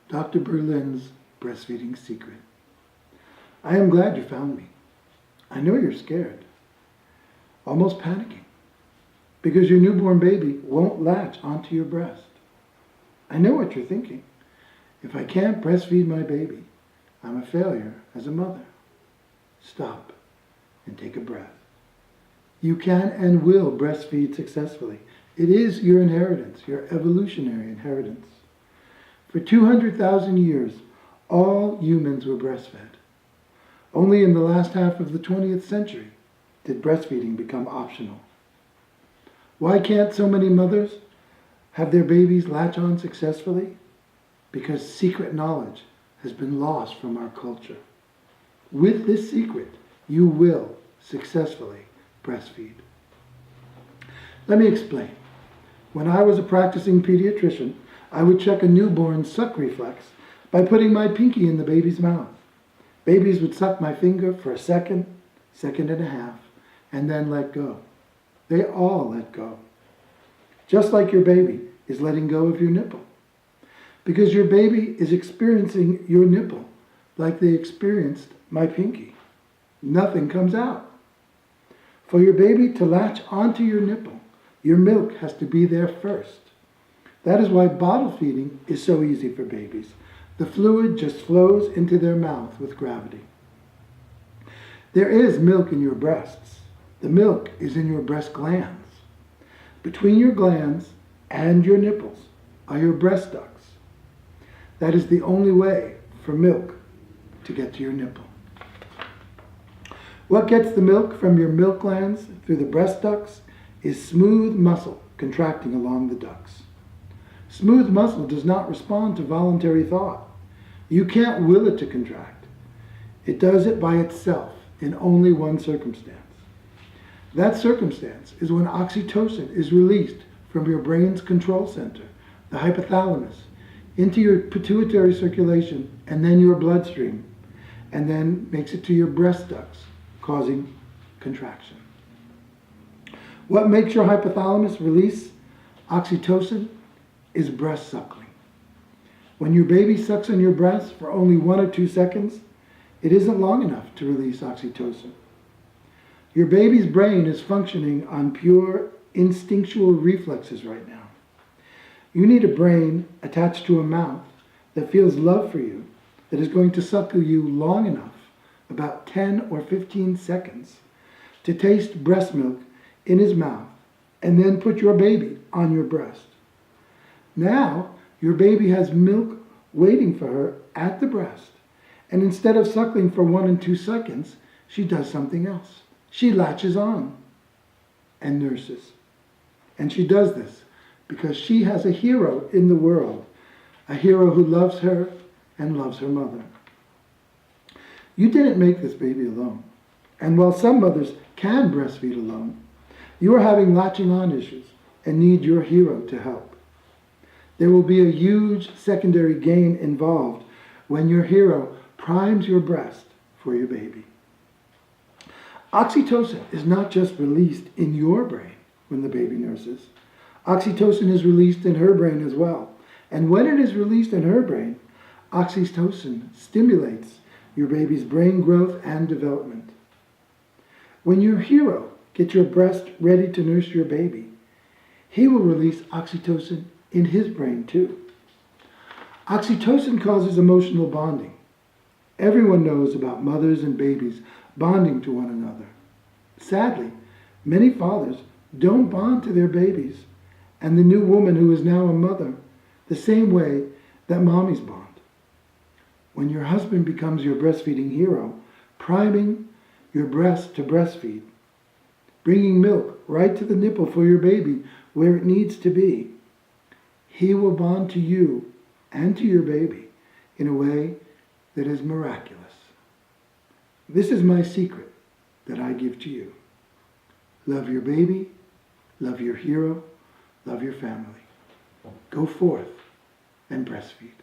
Dr. Berlin's breastfeeding secret. I am glad you found me. I know you're scared, almost panicking, because your newborn baby won't latch onto your breast. I know what you're thinking. If I can't breastfeed my baby, I'm a failure as a mother. Stop and take a breath. You can and will breastfeed successfully. It is your inheritance, your evolutionary inheritance. For 200,000 years, all humans were breastfed. Only in the last half of the 20th century did breastfeeding become optional. Why can't so many mothers have their babies latch on successfully? Because secret knowledge has been lost from our culture. With this secret, you will successfully breastfeed. Let me explain. When I was a practicing pediatrician, I would check a newborn's suck reflex by putting my pinky in the baby's mouth. Babies would suck my finger for a second, second and a half, and then let go. They all let go. Just like your baby is letting go of your nipple. Because your baby is experiencing your nipple like they experienced my pinky. Nothing comes out. For your baby to latch onto your nipple, your milk has to be there first. That is why bottle feeding is so easy for babies. The fluid just flows into their mouth with gravity. There is milk in your breasts. The milk is in your breast glands. Between your glands and your nipples are your breast ducts. That is the only way for milk to get to your nipple. What gets the milk from your milk glands through the breast ducts is smooth muscle contracting along the ducts. Smooth muscle does not respond to voluntary thought. You can't will it to contract. It does it by itself in only one circumstance. That circumstance is when oxytocin is released from your brain's control center, the hypothalamus, into your pituitary circulation and then your bloodstream, and then makes it to your breast ducts, causing contraction. What makes your hypothalamus release oxytocin is breast suckling. When your baby sucks on your breast for only 1 or 2 seconds, it isn't long enough to release oxytocin. Your baby's brain is functioning on pure instinctual reflexes right now. You need a brain attached to a mouth that feels love for you, that is going to suckle you long enough, about 10 or 15 seconds, to taste breast milk in his mouth and then put your baby on your breast. Now, your baby has milk waiting for her at the breast, and instead of suckling for 1 and 2 seconds, she does something else. She latches on and nurses. And she does this because she has a hero in the world, a hero who loves her and loves her mother. You didn't make this baby alone. And while some mothers can breastfeed alone, you are having latching on issues and need your hero to help. There will be a huge secondary gain involved when your hero primes your breast for your baby. Oxytocin is not just released in your brain when the baby nurses. Oxytocin is released in her brain as well. And when it is released in her brain, oxytocin stimulates your baby's brain growth and development. When your hero gets your breast ready to nurse your baby, he will release oxytocin in his brain too. Oxytocin causes emotional bonding. Everyone knows about mothers and babies bonding to one another. Sadly, many fathers don't bond to their babies and the new woman who is now a mother the same way that mommies bond. When your husband becomes your breastfeeding hero, priming your breast to breastfeed, bringing milk right to the nipple for your baby where it needs to be, he will bond to you and to your baby in a way that is miraculous. This is my secret that I give to you. Love your baby, love your hero, love your family. Go forth and breastfeed.